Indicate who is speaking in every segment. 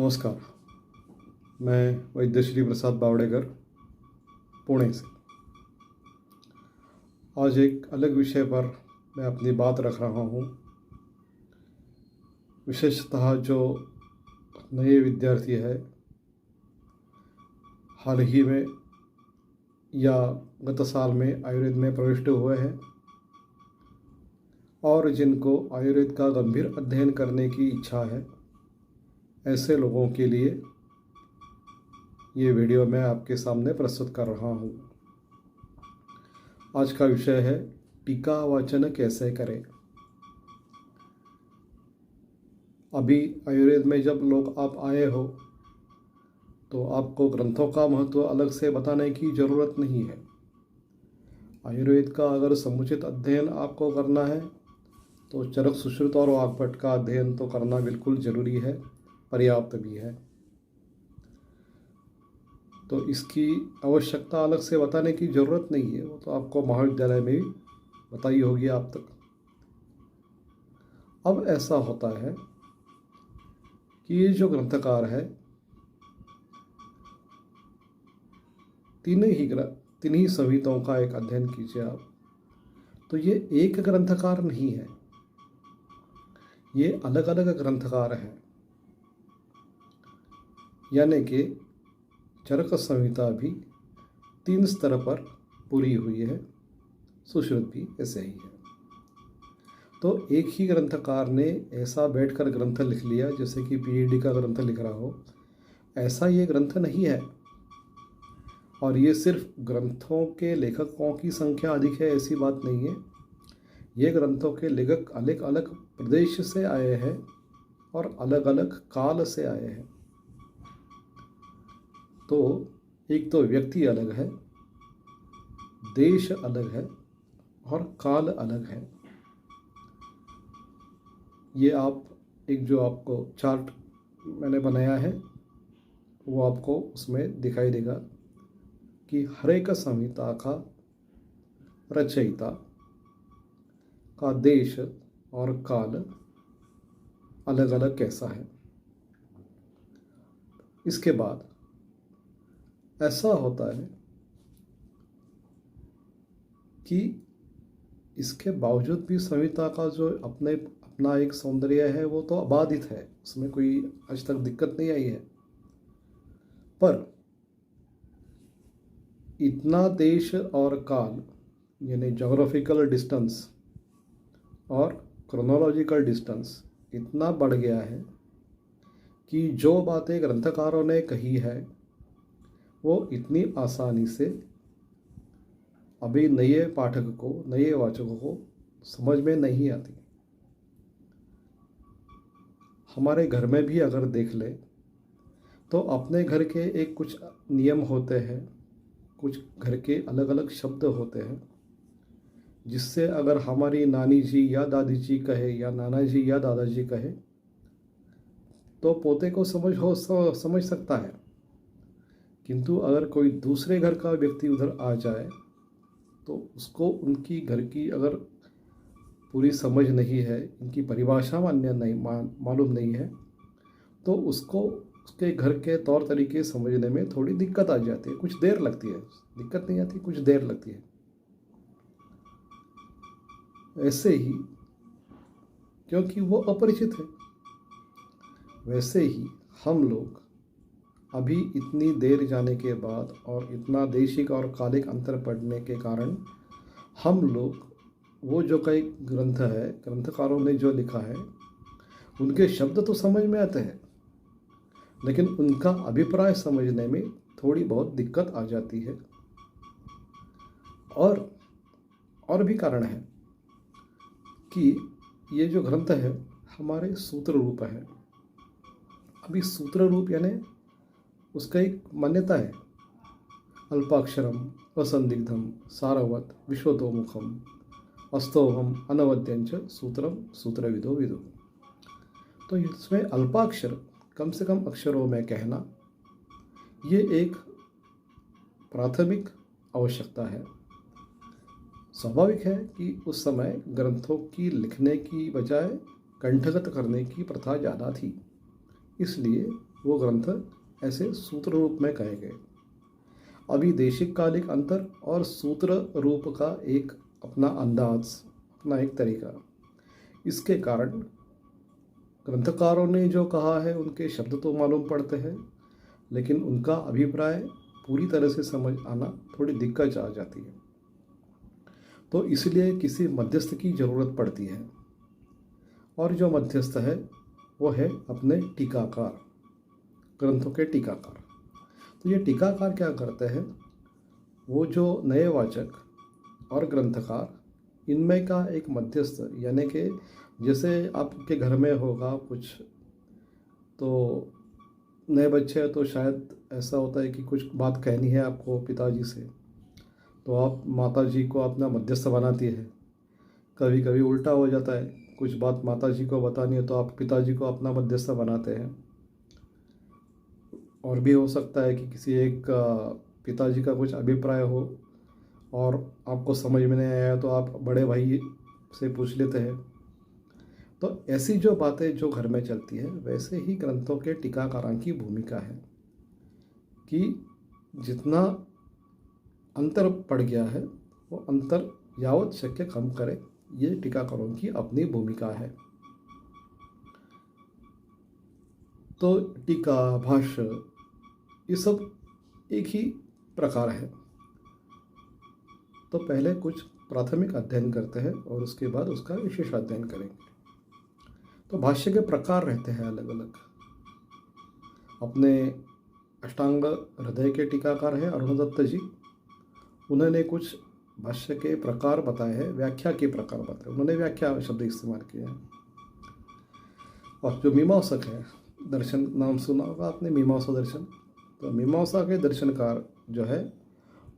Speaker 1: नमस्कार। मैं वैद्य श्री प्रसाद बावड़ेकर, पुणे से। आज एक अलग विषय पर मैं अपनी बात रख रहा हूँ। विशेषतः जो नए विद्यार्थी है, हाल ही में या गत साल में आयुर्वेद में प्रविष्ट हुए हैं और जिनको आयुर्वेद का गंभीर अध्ययन करने की इच्छा है, ऐसे लोगों के लिए ये वीडियो मैं आपके सामने प्रस्तुत कर रहा हूँ। आज का विषय है टीका वाचन कैसे करें। अभी आयुर्वेद में जब लोग आप आए हो तो आपको ग्रंथों का महत्व अलग से बताने की ज़रूरत नहीं है। आयुर्वेद का अगर समुचित अध्ययन आपको करना है तो चरक सुश्रुत और वाग्भट का अध्ययन तो करना बिल्कुल ज़रूरी है, पर्याप्त भी है। तो इसकी आवश्यकता अलग से बताने की ज़रूरत नहीं है, वो तो आपको महाविद्यालय में भी बताई होगी आप तक। अब ऐसा होता है कि ये जो ग्रंथकार है, तीन ही संहिताओं का एक अध्ययन कीजिए आप, तो ये एक ग्रंथकार नहीं है, ये अलग अलग ग्रंथकार हैं। यानी कि चरक संहिता भी 3 स्तर पर पूरी हुई है, सुश्रुत भी ऐसे ही है। तो एक ही ग्रंथकार ने ऐसा बैठकर ग्रंथ लिख लिया जैसे कि पीएचडी का ग्रंथ लिख रहा हो, ऐसा ये ग्रंथ नहीं है। और ये सिर्फ ग्रंथों के लेखकों की संख्या अधिक है ऐसी बात नहीं है। ये ग्रंथों के लेखक अलग अलग प्रदेश से आए हैं और अलग अलग काल से आए हैं। तो एक तो व्यक्ति अलग है, देश अलग है और काल अलग है। ये आप एक जो आपको चार्ट मैंने बनाया है वो आपको उसमें दिखाई देगा कि हर एक संहिता का रचयिता का देश और काल अलग अलग कैसा है। इसके बाद ऐसा होता है कि इसके बावजूद भी संहिता का जो अपना एक सौंदर्य है वो तो अबाधित है, उसमें कोई आज तक दिक्कत नहीं आई है। पर इतना देश और काल यानी जोग्राफिकल डिस्टेंस और क्रोनोलॉजिकल डिस्टेंस इतना बढ़ गया है कि जो बातें ग्रंथकारों ने कही है वो इतनी आसानी से अभी नए पाठक को, नए वाचकों को समझ में नहीं आती। हमारे घर में भी अगर देख ले तो अपने घर के एक कुछ नियम होते हैं, कुछ घर के अलग अलग शब्द होते हैं, जिससे अगर हमारी नानी जी या दादी जी कहे या नाना जी या दादाजी कहे तो पोते को समझ सकता है। किंतु अगर कोई दूसरे घर का व्यक्ति उधर आ जाए तो उसको उनकी घर की अगर पूरी समझ नहीं है, इनकी परिभाषा मालूम नहीं है, तो उसको उसके घर के तौर तरीके समझने में थोड़ी दिक्कत आ जाती है, कुछ देर लगती है। दिक्कत नहीं आती, कुछ देर लगती है। ऐसे ही क्योंकि वो अपरिचित है, वैसे ही हम लोग अभी इतनी देर जाने के बाद और इतना देशिक और कालिक अंतर पड़ने के कारण हम लोग वो जो कई ग्रंथ है, ग्रंथकारों ने जो लिखा है, उनके शब्द तो समझ में आते हैं, लेकिन उनका अभिप्राय समझने में थोड़ी बहुत दिक्कत आ जाती है। और भी कारण है कि ये जो ग्रंथ है हमारे सूत्र रूप है। अभी सूत्र रूप यानी उसका एक मान्यता है, अल्पाक्षरम असंदिग्धम सारवत विश्वतोमुखम अस्तोहम अनवद्यंच सूत्रम सूत्रविदो विदु। तो इसमें अल्पाक्षर, कम से कम अक्षरों में कहना, ये एक प्राथमिक आवश्यकता है। स्वाभाविक है कि उस समय ग्रंथों की लिखने की बजाय कंठगत करने की प्रथा ज़्यादा थी, इसलिए वो ग्रंथ ऐसे सूत्र रूप में कहे गए। अभिदेशिक कालिक अंतर और सूत्र रूप का एक अपना अंदाज, अपना एक तरीका। इसके कारण ग्रंथकारों ने जो कहा है उनके शब्द तो मालूम पड़ते हैं, लेकिन उनका अभिप्राय पूरी तरह से समझ आना थोड़ी दिक्कत आ जाती है। तो इसलिए किसी मध्यस्थ की ज़रूरत पड़ती है, और जो मध्यस्थ है वो है अपने टीकाकार, ग्रंथों के टीकाकार। तो ये टीकाकार क्या करते हैं, वो जो नए वाचक और ग्रंथकार, इनमें का एक मध्यस्थ, यानी कि जैसे आपके घर में होगा कुछ, तो नए बच्चे हैं तो शायद ऐसा होता है कि कुछ बात कहनी है आपको पिताजी से, तो आप माताजी को अपना मध्यस्थ बनाती है। कभी कभी उल्टा हो जाता है, कुछ बात माताजी को बतानी है तो आप पिताजी को अपना मध्यस्थ बनाते हैं। और भी हो सकता है कि किसी एक पिताजी का कुछ अभिप्राय हो और आपको समझ में नहीं आया तो आप बड़े भाई से पूछ लेते हैं। तो ऐसी जो बातें जो घर में चलती है, वैसे ही ग्रंथों के टीकाकारों की भूमिका है कि जितना अंतर पड़ गया है वो अंतर यावत शक्य कम करे, ये टीकाकारों की अपनी भूमिका है। तो टीका, भाष्य, ये सब एक ही प्रकार है। तो पहले कुछ प्राथमिक अध्ययन करते हैं और उसके बाद उसका विशेष अध्ययन करेंगे। तो भाष्य के प्रकार रहते हैं अलग अलग। अपने अष्टांग हृदय के टीकाकार हैं अरुण दत्त जी, उन्होंने कुछ भाष्य के प्रकार बताए हैं, व्याख्या के प्रकार बताए, उन्होंने व्याख्या शब्द इस्तेमाल किया है। और जो मीमांसक है, दर्शन नाम सुना होगा आपने, मीमांसा दर्शन। तो मीमांसा के दर्शनकार जो है,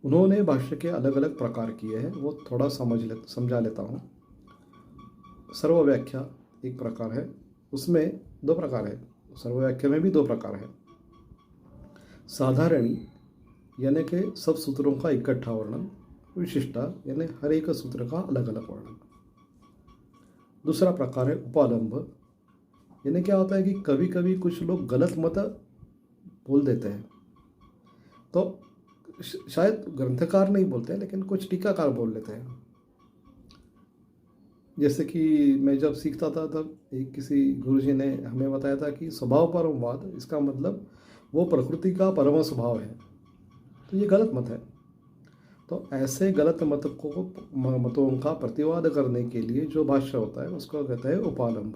Speaker 1: उन्होंने भाष्य के अलग अलग प्रकार किए हैं, वो थोड़ा समझा लेता हूँ। सर्व व्याख्या एक प्रकार है, उसमें दो प्रकार है। सर्व व्याख्या में भी दो प्रकार है। साधारणी यानी कि सब सूत्रों का इकट्ठा वर्णन, विशिष्टा यानी हर एक सूत्र का अलग अलग वर्णन। दूसरा प्रकार है उपालंब, यानी क्या होता है कि कभी कभी कुछ लोग गलत मत बोल देते हैं, तो शायद ग्रंथकार नहीं बोलते हैं लेकिन कुछ टीकाकार बोल लेते हैं। जैसे कि मैं जब सीखता था तब एक किसी गुरुजी ने हमें बताया था कि स्वभाव परमवाद, इसका मतलब वो प्रकृति का परम स्वभाव है, तो ये गलत मत है। तो ऐसे गलत मतों का प्रतिवाद करने के लिए जो भाष्य होता है उसको कहते हैं उपालंब।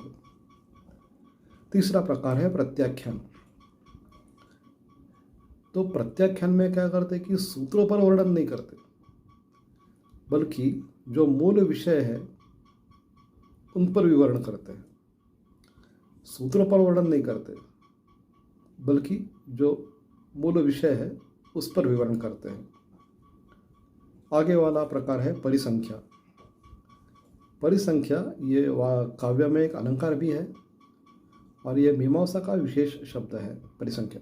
Speaker 1: तीसरा प्रकार है प्रत्याख्यान। तो प्रत्याख्यान में क्या करते हैं कि सूत्रों पर वर्णन नहीं करते, बल्कि जो मूल विषय है उन पर विवरण करते हैं। सूत्रों पर वर्णन नहीं करते, बल्कि जो मूल विषय है उस पर विवरण करते हैं। आगे वाला प्रकार है परिसंख्या। परिसंख्या ये काव्य में एक अलंकार भी है और ये मीमांसा का विशेष शब्द है परिसंख्या।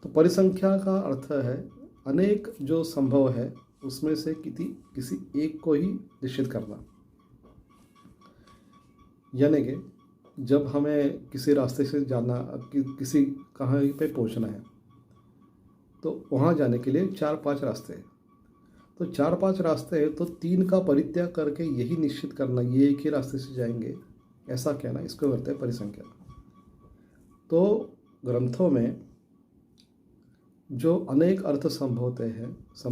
Speaker 1: तो परिसंख्या का अर्थ है अनेक जो संभव है उसमें से किसी एक को ही निश्चित करना। यानी कि जब हमें किसी रास्ते से जाना, किसी कहाँ पे पहुंचना है, तो वहाँ जाने के लिए 4-5 रास्ते हैं। तो 4-5 रास्ते हैं तो 3 का परित्याग करके यही निश्चित करना, ये एक ही रास्ते से जाएंगे, ऐसा कहना, इसको कहते हैं परिसंख्या। तो ग्रंथों में जो अनेक अर्थ संभव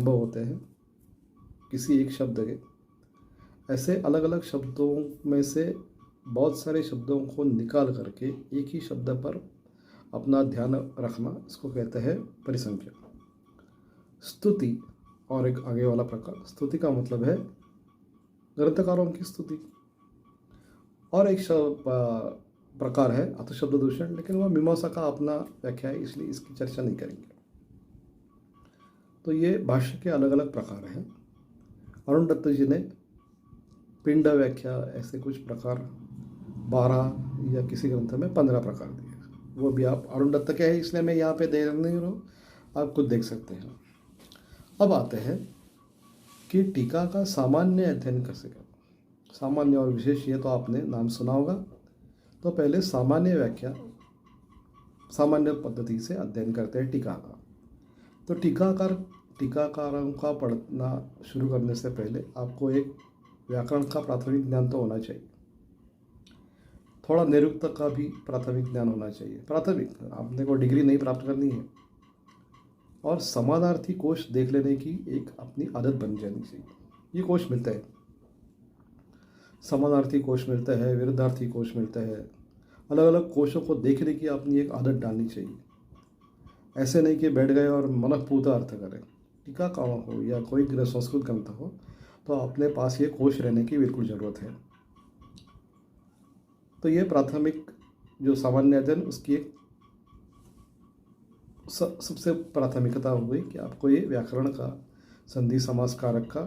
Speaker 1: होते हैं किसी एक शब्द के, ऐसे अलग अलग शब्दों में से बहुत सारे शब्दों को निकाल करके एक ही शब्द पर अपना ध्यान रखना, इसको कहते हैं परिसंख्या। स्तुति और एक आगे वाला प्रकार, स्तुति का मतलब है ग्रंथकारों की स्तुति। और एक प्रकार है अर्थशब्द दूषण, लेकिन वह मीमांसा का अपना व्याख्या है, इसलिए इसकी चर्चा नहीं करेंगे। तो ये भाष्य के अलग अलग प्रकार हैं। अरुण दत्त जी ने पिंड व्याख्या ऐसे कुछ प्रकार 12 या किसी ग्रंथ में 15 प्रकार दिए। वो भी आप अरुण दत्त के हैं इसलिए मैं यहाँ पे दे नहीं रहा हूँ, आप खुद देख सकते हैं। अब आते हैं कि टीका का सामान्य अध्ययन कैसे करें। सामान्य और विशेष ये तो आपने नाम सुना होगा। तो पहले सामान्य व्याख्या सामान्य पद्धति से अध्ययन करते हैं टीका का। तो टीकाकारों का पढ़ना शुरू करने से पहले आपको एक व्याकरण का प्राथमिक ज्ञान तो होना चाहिए, थोड़ा निरुक्त का भी प्राथमिक ज्ञान होना चाहिए। प्राथमिक, आपने को डिग्री नहीं प्राप्त करनी है। और समानार्थी कोश देख लेने की एक अपनी आदत बन जानी चाहिए। ये कोश मिलता है, समानार्थी कोश मिलता है, विरुद्धार्थी कोश मिलता है। अलग अलग कोशों को देखने की अपनी एक आदत डालनी चाहिए। ऐसे नहीं कि बैठ गए और मनःपूर्वक अर्थ करें। टीका का हो या कोई संस्कृत ग्रंथ हो तो अपने पास ये कोश रहने की बिल्कुल ज़रूरत है। तो ये प्राथमिक जो सामान्य अध्ययन, उसकी एक सबसे प्राथमिकता हो गई कि आपको ये व्याकरण का, संधि समास कारक का,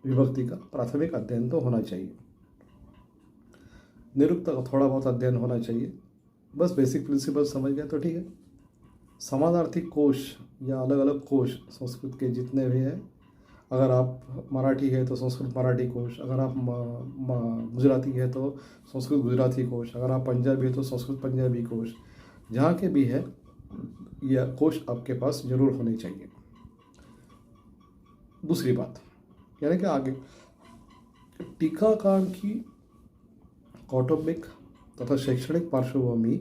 Speaker 1: विभक्ति का प्राथमिक अध्ययन तो होना चाहिए। निरुक्त का थोड़ा बहुत अध्ययन होना चाहिए। बस बेसिक प्रिंसिपल समझ गए तो ठीक है। समानार्थी कोश या अलग अलग कोश संस्कृत के जितने भी हैं, अगर आप मराठी है तो संस्कृत मराठी कोश, अगर आप गुजराती है तो संस्कृत गुजराती कोश, अगर आप पंजाबी है तो संस्कृत पंजाबी कोश, जहाँ के भी है यह कोश आपके पास जरूर होने चाहिए। दूसरी बात यानी कि आगे टीकाकार की कौटुंबिक तथा शैक्षणिक पार्श्वभूमि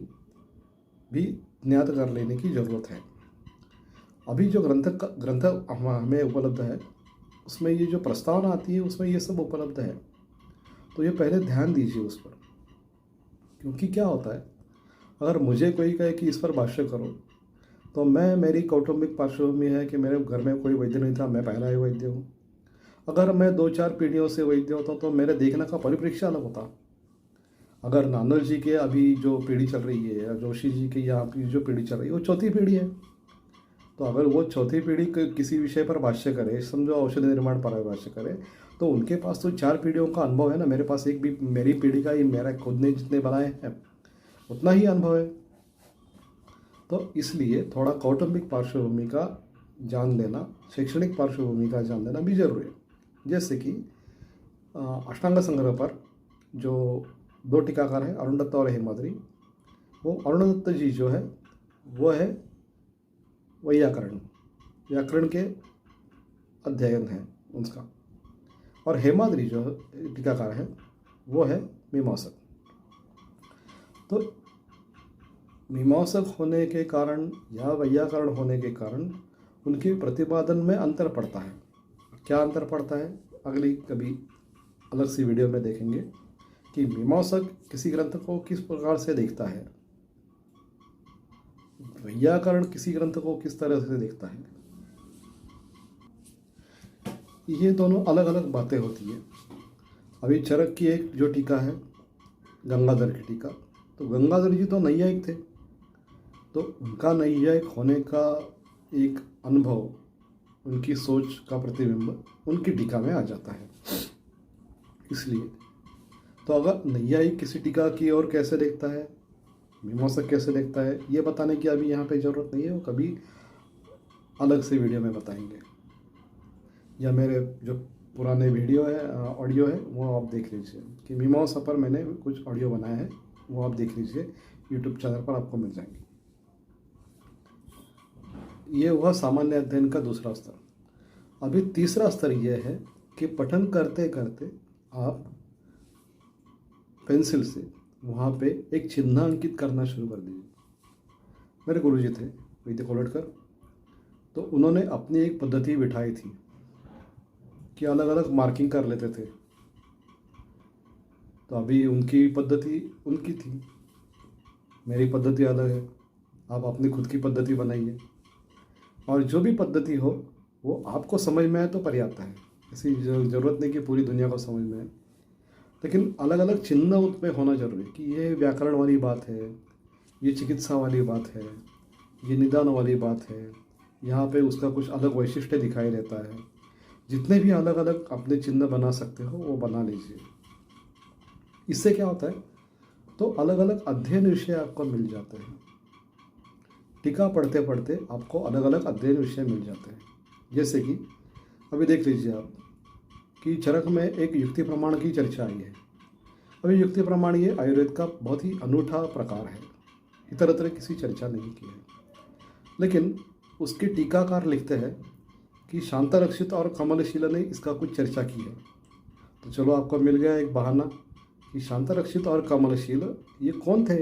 Speaker 1: भी ज्ञात कर लेने की ज़रूरत है। अभी जो ग्रंथ हमें उपलब्ध है उसमें ये जो प्रस्तावना आती है उसमें ये सब उपलब्ध है। तो ये पहले ध्यान दीजिए उस पर, क्योंकि क्या होता है, अगर मुझे कोई कहे कि इस पर भाष्य करो तो मेरी कौटुंबिक पार्श्वभूमि है कि मेरे घर में कोई वैद्य नहीं था, मैं पहला ही वैद्य हूँ। अगर मैं 2-4 पीढ़ियों से वैद्य होता तो मेरे देखने का परिप्रेक्ष्य अलग होता। अगर नानल जी के अभी जो पीढ़ी चल रही है या जोशी जी की यहाँ की जो पीढ़ी चल रही है वो चौथी पीढ़ी है, तो अगर वो चौथी पीढ़ी किसी विषय पर भाष्य करे, समझो औषधि निर्माण पर भाष्य करे, तो उनके पास तो 4 पीढ़ियों का अनुभव है ना। मेरे पास एक भी मेरी पीढ़ी का ही, मेरा खुद ने जितने बनाए हैं उतना ही अनुभव है। तो इसलिए थोड़ा कौटुंबिक पार्श्वभूमि का जान लेना, शैक्षणिक पार्श्वभूमि का जान लेना भी जरूरी है। जैसे कि अष्टांग संग्रह पर जो 2 टीकाकार हैं, अरुण दत्त और हेमाद्रि, वो अरुण दत्त जी जो है वो है व्याकरण के अध्ययन है उसका, और हेमाद्रि जो टीकाकार है वो है मीमांसक। तो मीमांसक होने के कारण या वैयाकरण होने के कारण उनके प्रतिपादन में अंतर पड़ता है। क्या अंतर पड़ता है अगली कभी अलग सी वीडियो में देखेंगे कि मीमांसक किसी ग्रंथ को किस प्रकार से देखता है, वैयाकरण किसी ग्रंथ को किस तरह से देखता है। ये दोनों अलग अलग बातें होती है। अभी चरक की एक जो टीका है, गंगाधर की टीका, तो गंगाधर जी तो नैयायिक थे, तो उनका नैयायिक होने का एक अनुभव, उनकी सोच का प्रतिबिंब उनकी टीका में आ जाता है। इसलिए तो अगर नैयायिक किसी टीका की ओर कैसे देखता है, मीमांसक कैसे देखता है, ये बताने की अभी यहाँ पे ज़रूरत नहीं है, वो कभी अलग से वीडियो में बताएंगे। या मेरे जो पुराने वीडियो है, ऑडियो है, वो आप देख लीजिए कि मीमांसा पर मैंने कुछ ऑडियो बनाया है, वो आप देख लीजिए, यूट्यूब चैनल पर आपको मिल जाएंगे। ये हुआ सामान्य अध्ययन का दूसरा स्तर। अभी तीसरा स्तर यह है कि पठन करते करते आप पेंसिल से वहाँ पे एक चिन्ह अंकित करना शुरू कर दीजिए। मेरे गुरुजी थे वैद्य कोलटकर, तो उन्होंने अपनी एक पद्धति बिठाई थी कि अलग अलग मार्किंग कर लेते थे। तो अभी उनकी पद्धति उनकी थी, मेरी पद्धति अलग है। आप अपनी खुद की पद्धति बनाइए, और जो भी पद्धति हो वो आपको समझ में आए तो पर्याप्त है। ऐसी ज़रूरत नहीं कि पूरी दुनिया को समझ में आए, लेकिन अलग अलग चिन्ह उसमें होना जरूरी है कि ये व्याकरण वाली बात है, ये चिकित्सा वाली बात है, ये निदान वाली बात है, यहाँ पे उसका कुछ अलग वैशिष्ट्य दिखाई देता है। जितने भी अलग अलग अपने चिन्ह बना सकते हो वो बना लीजिए। इससे क्या होता है, तो अलग अलग अध्ययन विषय आपको मिल जाते हैं। टीका पढ़ते पढ़ते आपको अलग अलग अध्ययन विषय मिल जाते हैं। जैसे कि अभी देख लीजिए आप कि चरक में एक युक्ति प्रमाण की चर्चा आई है। अभी युक्ति प्रमाण ये आयुर्वेद का बहुत ही अनूठा प्रकार है। इतरत्र किसी चर्चा नहीं की है। लेकिन उसके टीकाकार लिखते हैं कि शांतरक्षित और कमलशीला ने इसका कुछ चर्चा की है। तो चलो आपको मिल गया एक बहाना कि शांतरक्षित और कमलशील ये कौन थे,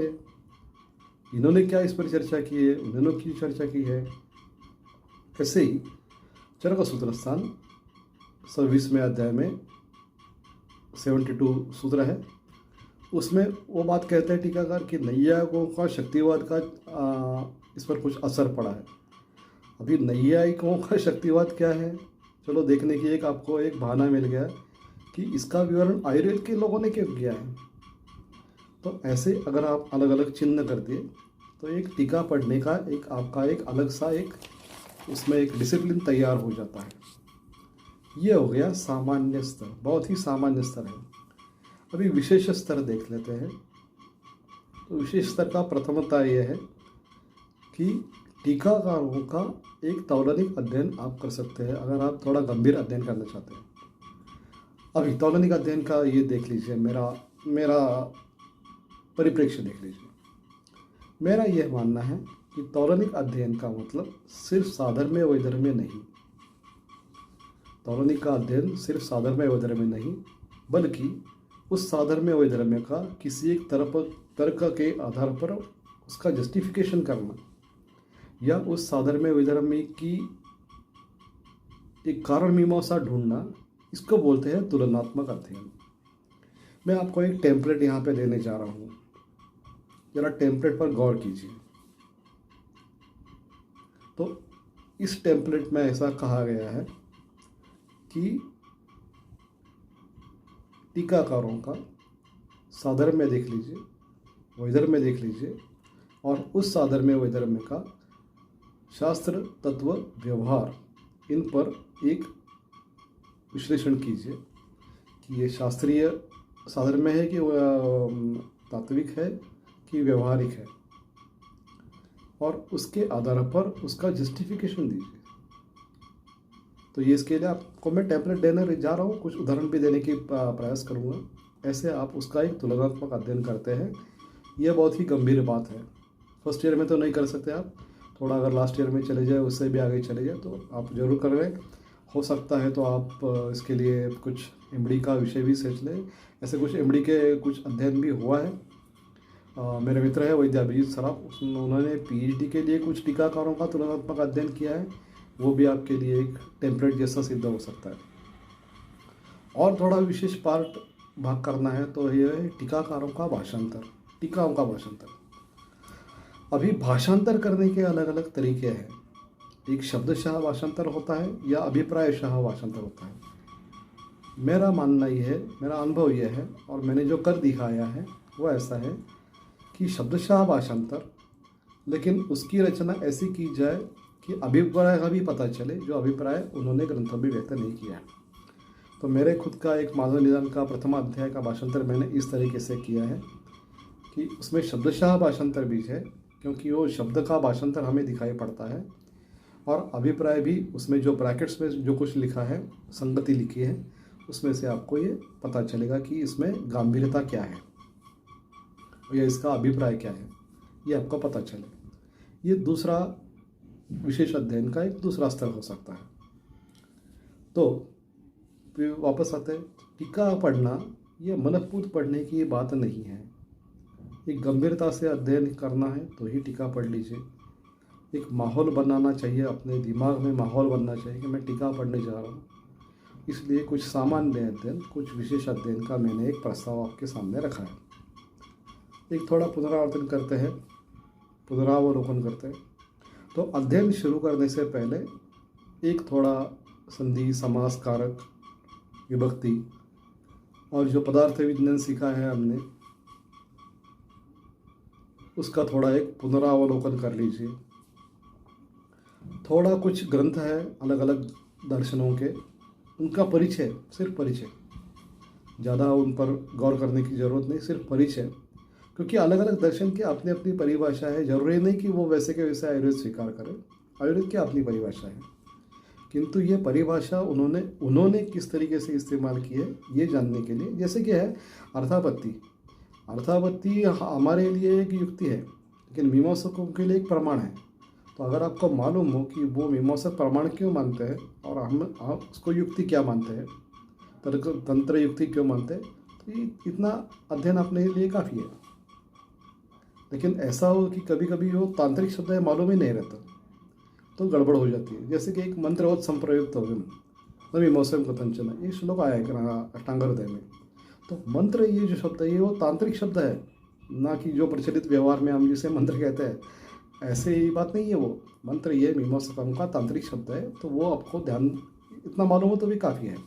Speaker 1: इन्होंने क्या इस पर चर्चा की है, उन्होंने क्यों चर्चा की है। ऐसे ही चरक सूत्रस्थान 26वें अध्याय में 72 सूत्र है, उसमें वो बात कहते हैं टीकाकार कि नैयायिकों का शक्तिवाद का इस पर कुछ असर पड़ा है। अभी नैयायिकों का शक्तिवाद क्या है, चलो देखने की आपको एक बहाना मिल गया कि इसका विवरण आयुर्वेद के लोगों ने क्यों किया है। तो ऐसे अगर आप अलग अलग चिन्ह कर दिए तो एक टीका पढ़ने का एक आपका एक अलग सा एक उसमें एक डिसिप्लिन तैयार हो जाता है। ये हो गया सामान्य स्तर, बहुत ही सामान्य स्तर है। अभी विशेष स्तर देख लेते हैं। तो विशेष स्तर का प्रथमता यह है कि टीकाकारों का एक तौलनिक अध्ययन आप कर सकते हैं अगर आप थोड़ा गंभीर अध्ययन करना चाहते हैं। अभी तौलनिक अध्ययन का ये देख लीजिए, मेरा परिप्रेक्ष्य देख लीजिए। मेरा यह मानना है कि तौलनिक अध्ययन का मतलब सिर्फ साधर्म्य वैधर्म्य नहीं, तौलनिक का अध्ययन सिर्फ साधर्म्य वैधर्म्य नहीं, बल्कि उस साधर्म्य वैधर्म्य का किसी एक तर्क के आधार पर उसका जस्टिफिकेशन करना, या उस साधर्म्य वैधर्म्य की एक कारण मीमांसा ढूंढना, इसको बोलते हैं तुलनात्मक अध्ययन। मैं आपको एक टेम्पलेट यहाँ पे देने जा रहा हूँ, जरा टेम्पलेट पर गौर कीजिए। तो इस टेम्पलेट में ऐसा कहा गया है कि टीकाकारों का साधर्म्य देख लीजिए, वैधर्म्य देख लीजिए, और उस साधर्म्य वैधर्म्य का शास्त्र तत्व व्यवहार, इन पर एक विश्लेषण कीजिए कि ये शास्त्रीय साधर्म्य है कि तात्विक है कि व्यवहारिक है, और उसके आधार पर उसका जस्टिफिकेशन दीजिए। तो ये इसके लिए आपको मैं टेम्पलेट देने जा रहा हूँ, कुछ उदाहरण भी देने की प्रयास करूँगा। ऐसे आप उसका एक तुलनात्मक अध्ययन करते हैं। यह बहुत ही गंभीर बात है। फर्स्ट ईयर में तो नहीं कर सकते आप, थोड़ा अगर लास्ट ईयर में चले जाए, उससे भी आगे चले जाए तो आप जरूर कर रहे। हो सकता है तो आप इसके लिए कुछ एमडी का विषय भी सोच लें। ऐसे कुछ एमडी के कुछ अध्ययन भी हुआ है। मेरे मित्र है वैद्य अभिजीत सराफ, उन्होंने पीएचडी के लिए कुछ टीकाकारों का तुलनात्मक अध्ययन किया है। वो भी आपके लिए एक टेम्पलेट जैसा सिद्ध हो सकता है। और थोड़ा विशेष पार्ट भाग करना है तो यह है टीकाकारों का भाषांतर, टीकाओं का भाषांतर। अभी भाषांतर करने के अलग अलग तरीके हैं। एक शब्दशाह भाषांतर होता है या अभिप्रायशाह भाषांतर होता है। मेरा मानना ये है, मेरा अनुभव यह है, और मैंने जो कर दिखाया है वो ऐसा है कि शब्दशाह भाषांतर, लेकिन उसकी रचना ऐसी की जाए कि अभिप्राय का भी पता चले, जो अभिप्राय उन्होंने ग्रंथों में व्यक्त नहीं किया है। तो मेरे खुद का एक माधव निदान का प्रथम अध्याय का भाषांतर मैंने इस तरीके से किया है कि उसमें शब्दशाह भाषांतर भी है, क्योंकि वो शब्द का भाषांतर हमें दिखाई पड़ता है, और अभिप्राय भी उसमें जो ब्रैकेट्स में जो कुछ लिखा है, संगति लिखी है, उसमें से आपको ये पता चलेगा कि इसमें गंभीरता क्या है या इसका अभिप्राय क्या है, ये आपको पता चले। ये दूसरा विशेष अध्ययन का एक दूसरा स्तर हो सकता है। तो फिर वापस आते हैं, टीका पढ़ना ये मनपूर्वक पढ़ने की बात नहीं है। एक गंभीरता से अध्ययन करना है तो ही टीका पढ़ लीजिए। एक माहौल बनाना चाहिए, अपने दिमाग में माहौल बनना चाहिए कि मैं टीका पढ़ने जा रहा हूँ। इसलिए कुछ सामान्य अध्ययन, कुछ विशेष अध्ययन का मैंने एक प्रस्ताव आपके सामने रखा है। एक थोड़ा पुनरावर्तन करते हैं, पुनरावलोकन करते हैं। तो अध्ययन शुरू करने से पहले एक थोड़ा संधि, समास, कारक, विभक्ति और जो पदार्थ विज्ञान सीखा है हमने, उसका थोड़ा एक पुनरावलोकन कर लीजिए। थोड़ा कुछ ग्रंथ है अलग अलग दर्शनों के, उनका परिचय, सिर्फ परिचय, ज़्यादा उन पर गौर करने की ज़रूरत नहीं, सिर्फ परिचय। क्योंकि अलग अलग दर्शन की अपनी अपनी परिभाषा है। जरूरी नहीं कि वो वैसे के वैसे आयुर्वेद स्वीकार करें, आयुर्वेद की अपनी परिभाषा है, किंतु ये परिभाषा उन्होंने किस तरीके से इस्तेमाल की है ये जानने के लिए। जैसे कि है अर्थापत्ति, अर्थापत्ति हमारे लिए एक युक्ति है, लेकिन मीमांसकों के लिए एक प्रमाण है। तो अगर आपको मालूम हो कि वो मीमांसक प्रमाण क्यों मानते हैं और हम उसको युक्ति क्या मानते हैं, तर्क तंत्र युक्ति क्यों मानते हैं, तो ये इतना अध्ययन अपने लिए काफ़ी है। लेकिन ऐसा हो कि कभी कभी वो तांत्रिक शब्द है मालूम ही नहीं रहता, तो गड़बड़ हो जाती है। जैसे कि एक मंत्रवत संप्रयुक्त हो न मीमांसक कथंचन, ये श्लोक आया है अष्टांग हृदय में। तो मंत्र ये जो शब्द है ये वो तांत्रिक शब्द है, ना कि जो प्रचलित व्यवहार में हम जिसे मंत्र कहते हैं, ऐसे ही बात नहीं है। वो मंत्र ये मीमांसकों का तांत्रिक शब्द है, तो वो आपको ध्यान इतना मालूम हो तो भी काफ़ी है।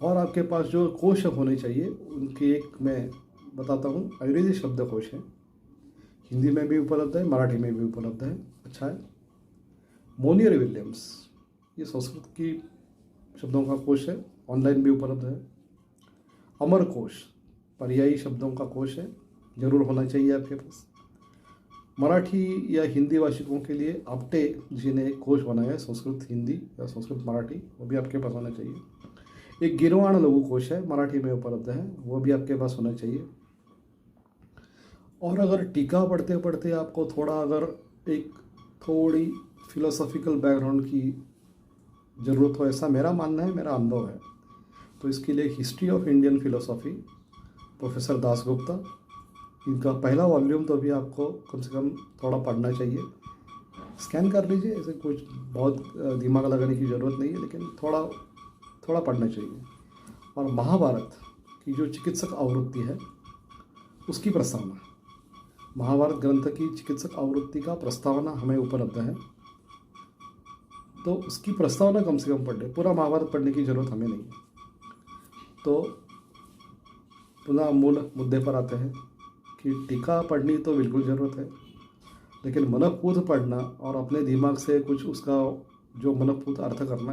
Speaker 1: और आपके पास जो कोश होने चाहिए उनकी एक मैं बताता हूँ, आयुर्वेदिक शब्दकोश है, हिंदी में भी उपलब्ध है, मराठी में भी उपलब्ध है, अच्छा है। मोनियर विलियम्स, ये संस्कृत की शब्दों का कोश है, ऑनलाइन भी उपलब्ध है। अमर कोश, पर्यायी शब्दों का कोश है, जरूर होना चाहिए आपके पास। मराठी या हिंदी भाषिकों के लिए आपटे जी ने एक कोश बनाया है, संस्कृत हिंदी या संस्कृत मराठी, वो भी आपके पास होना चाहिए। एक गिरवाण लघु कोश है, मराठी में उपलब्ध है, वो भी आपके पास होना चाहिए। और अगर टीका पढ़ते पढ़ते आपको थोड़ा अगर एक थोड़ी फिलोसॉफिकल बैकग्राउंड की ज़रूरत हो, ऐसा मेरा मानना है, मेरा अनुभव है, तो इसके लिए history of Indian philosophy professor Dasgupta, इनका पहला वॉल्यूम तो भी आपको कम से कम थोड़ा पढ़ना चाहिए। स्कैन कर लीजिए, ऐसे कुछ बहुत दिमाग लगाने की ज़रूरत नहीं है, लेकिन थोड़ा थोड़ा पढ़ना चाहिए। और महाभारत की जो चिकित्सक आवृत्ति है उसकी प्रस्तावना, महाभारत ग्रंथ की चिकित्सक आवृत्ति का प्रस्तावना हमें उपलब्ध है, तो उसकी प्रस्तावना कम से कम पढ़ ले। पूरा महाभारत पढ़ने की ज़रूरत हमें नहीं है। तो पुनः मूल मुद्दे पर आते हैं कि टीका पढ़नी तो बिल्कुल ज़रूरत है, लेकिन मनपूत पढ़ना और अपने दिमाग से कुछ उसका जो मनपूत अर्थ करना,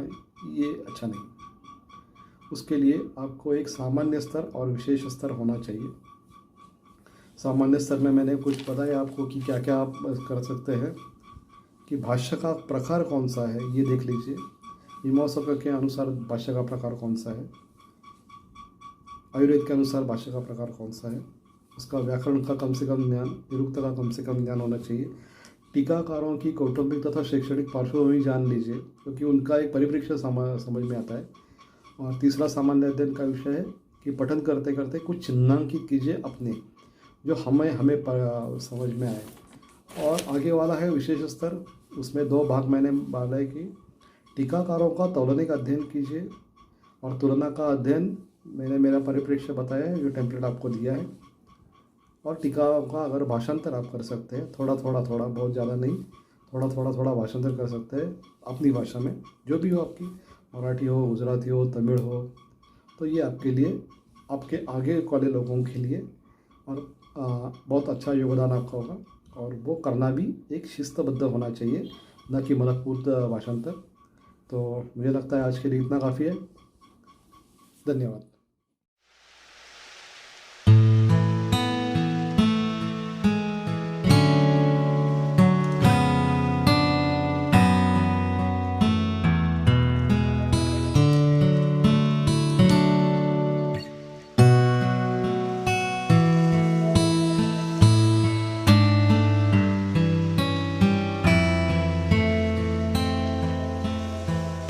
Speaker 1: ये अच्छा नहीं। उसके लिए आपको एक सामान्य स्तर और विशेष स्तर होना चाहिए। सामान्य स्तर में मैंने कुछ बताया आपको कि क्या क्या आप कर सकते हैं, कि भाष्य का प्रकार कौन सा है ये देख लीजिए, मीमांसक के अनुसार भाष्य का प्रकार कौन सा है, आयुर्वेद के अनुसार भाष्य का प्रकार कौन सा है, उसका व्याकरण का कम से कम ज्ञान, निरुक्त का कम से कम ज्ञान होना चाहिए। टीकाकारों की कौटुंबिक तथा शैक्षणिक पार्श्वभूमि जान लीजिए, क्योंकि उनका एक परिप्रेक्ष्य समझ में आता है। और तीसरा सामान्य अध्ययन का विषय है कि पठन करते करते कुछ चिन्हांकित कीजिए अपने, जो हमें समझ में आए। और आगे वाला है विशेष स्तर, उसमें 2 भाग मैंने डाला है कि टीकाकारों का तौलनिक अध्ययन कीजिए और तुलना का अध्ययन मैंने मेरा परिप्रेक्ष्य बताया है, जो टेम्पलेट आपको दिया है। और टीकाओं का अगर भाषांतर आप कर सकते हैं, थोड़ा बहुत ज़्यादा नहीं, थोड़ा भाषांतर कर सकते हैं अपनी भाषा में, जो भी हो आपकी, मराठी हो, गुजराती हो, तमिल हो, तो ये आपके लिए, आपके आगे वाले लोगों के लिए और बहुत अच्छा योगदान आपका होगा। और वो करना भी एक शिस्तबद्ध होना चाहिए, न कि मनपूर्त भाषांतर। तो मुझे लगता है आज के लिए इतना काफ़ी है। धन्यवाद।